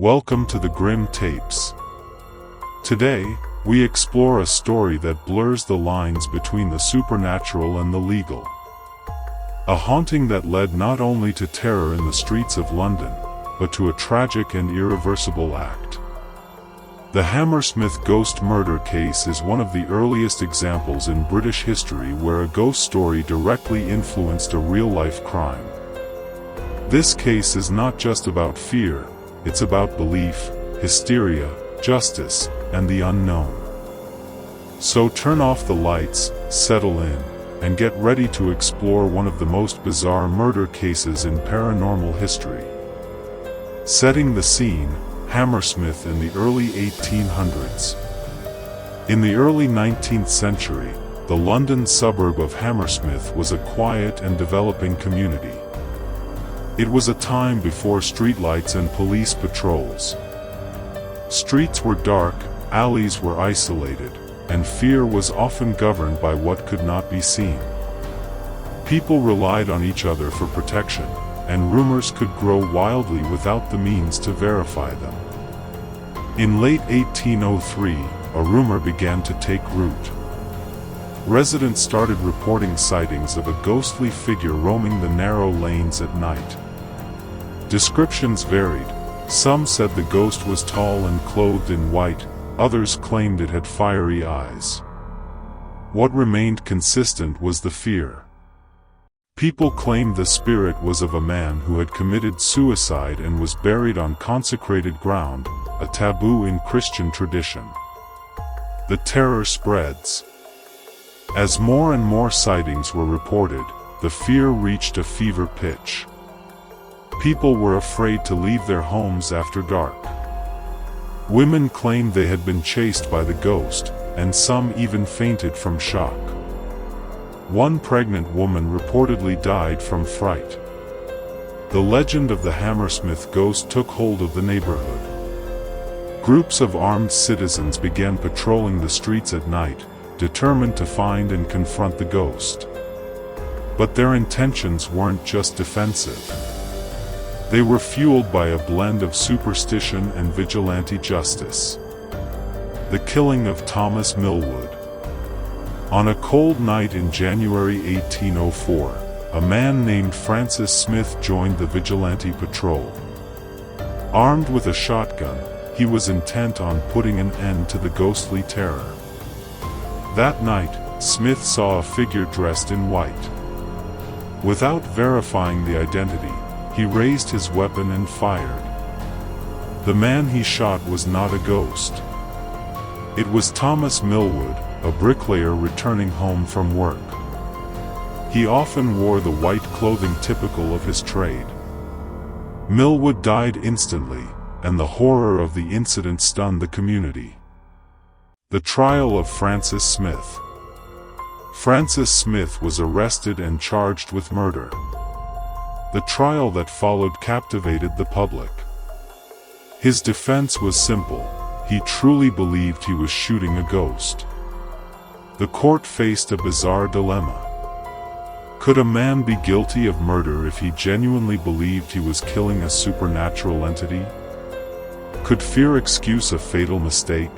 Welcome to the Grim Tapes. Today, we explore a story that blurs the lines between the supernatural and the legal. A haunting that led not only to terror in the streets of London, but to a tragic and irreversible act. The Hammersmith Ghost Murder Case is one of the earliest examples in British history where a ghost story directly influenced a real-life crime. This case is not just about fear, it's about belief, hysteria, justice, and the unknown. So turn off the lights, settle in, and get ready to explore one of the most bizarre murder cases in paranormal history. Setting the scene, Hammersmith in the early 1800s. In the early 19th century, the London suburb of Hammersmith was a quiet and developing community. It was a time before streetlights and police patrols. Streets were dark, alleys were isolated, and fear was often governed by what could not be seen. People relied on each other for protection, and rumors could grow wildly without the means to verify them. In late 1803, a rumor began to take root. Residents started reporting sightings of a ghostly figure roaming the narrow lanes at night. Descriptions varied. Some said the ghost was tall and clothed in white, others claimed it had fiery eyes. What remained consistent was the fear. People claimed the spirit was of a man who had committed suicide and was buried on consecrated ground, a taboo in Christian tradition. The terror spreads. As more and more sightings were reported, the fear reached a fever pitch. People were afraid to leave their homes after dark. Women claimed they had been chased by the ghost, and some even fainted from shock. One pregnant woman reportedly died from fright. The legend of the Hammersmith ghost took hold of the neighborhood. Groups of armed citizens began patrolling the streets at night, determined to find and confront the ghost. But their intentions weren't just defensive. They were fueled by a blend of superstition and vigilante justice. The killing of Thomas Millwood. On a cold night in January 1804, a man named Francis Smith joined the vigilante patrol. Armed with a shotgun, he was intent on putting an end to the ghostly terror. That night, Smith saw a figure dressed in white. Without verifying the identity, he raised his weapon and fired. The man he shot was not a ghost. It was Thomas Millwood, a bricklayer returning home from work. He often wore the white clothing typical of his trade. Millwood died instantly, and the horror of the incident stunned the community. The trial of Francis Smith. Francis Smith was arrested and charged with murder. The trial that followed captivated the public. His defense was simple: he truly believed he was shooting a ghost. The court faced a bizarre dilemma. Could a man be guilty of murder if he genuinely believed he was killing a supernatural entity? Could fear excuse a fatal mistake?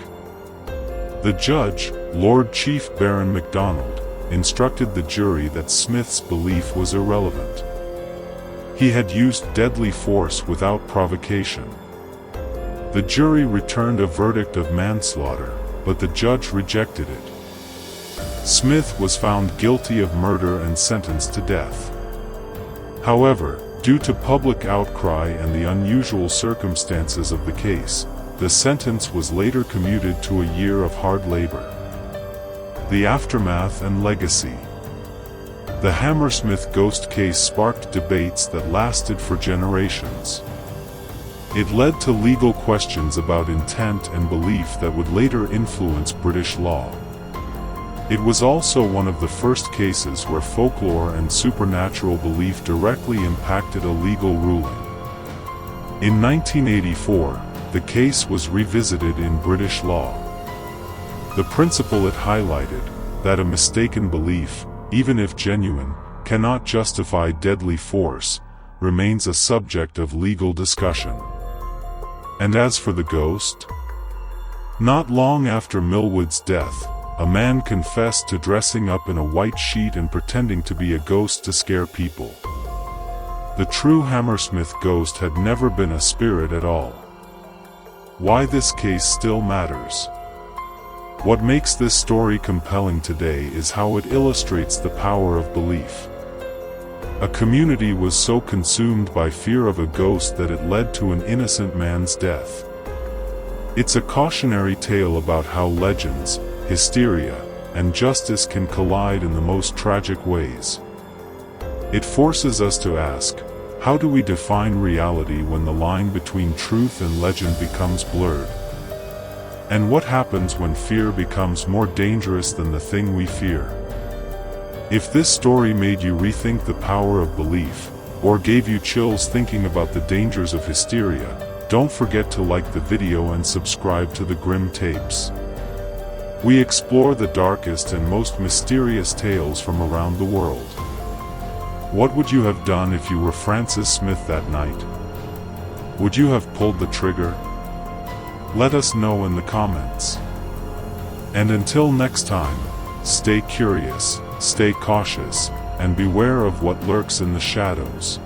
The judge, Lord Chief Baron MacDonald, instructed the jury that Smith's belief was irrelevant. He had used deadly force without provocation. The jury returned a verdict of manslaughter, but the judge rejected it. Smith was found guilty of murder and sentenced to death. However, due to public outcry and the unusual circumstances of the case, the sentence was later commuted to a year of hard labor. The aftermath and legacy. The Hammersmith ghost case sparked debates that lasted for generations. It led to legal questions about intent and belief that would later influence British law. It was also one of the first cases where folklore and supernatural belief directly impacted a legal ruling. In 1984, the case was revisited in British law. The principle it highlighted, that a mistaken belief, even if genuine, cannot justify deadly force, remains a subject of legal discussion. And as for the ghost? Not long after Millwood's death, a man confessed to dressing up in a white sheet and pretending to be a ghost to scare people. The true Hammersmith ghost had never been a spirit at all. Why this case still matters. What makes this story compelling today is how it illustrates the power of belief. A community was so consumed by fear of a ghost that it led to an innocent man's death. It's a cautionary tale about how legends, hysteria, and justice can collide in the most tragic ways. It forces us to ask, how do we define reality when the line between truth and legend becomes blurred? And what happens when fear becomes more dangerous than the thing we fear? If this story made you rethink the power of belief, or gave you chills thinking about the dangers of hysteria, don't forget to like the video and subscribe to the Grim Tapes. We explore the darkest and most mysterious tales from around the world. What would you have done if you were Francis Smith that night? Would you have pulled the trigger? Let us know in the comments. And until next time, stay curious, stay cautious, and beware of what lurks in the shadows.